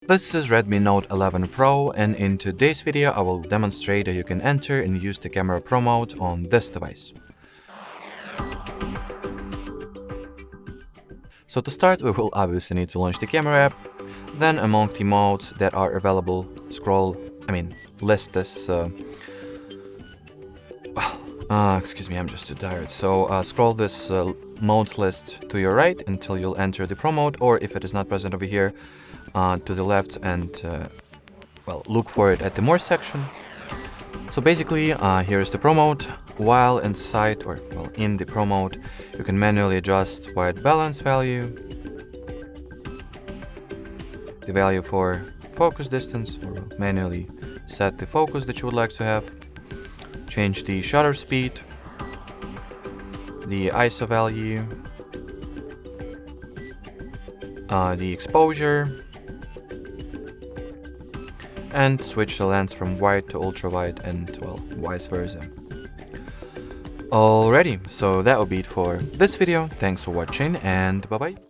This is Redmi Note 11 Pro, and in today's video I will demonstrate how you can enter and use the camera Pro mode on this device. So to start, we will obviously need to launch the camera app. Then among the modes that are available, list this excuse me, I'm just too tired. So scroll this modes list to your right until you'll enter the Pro mode, or if it is not present over here, to the left, and look for it at the More section. So basically, here is the Pro mode. While inside, in the Pro mode, you can manually adjust white balance value, the value for focus distance, or manually set the focus that you would like to have, change the shutter speed, the ISO value, the exposure, and switch the lens from wide to ultra wide, and vice versa. Alrighty, so that will be it for this video. Thanks for watching, and bye bye.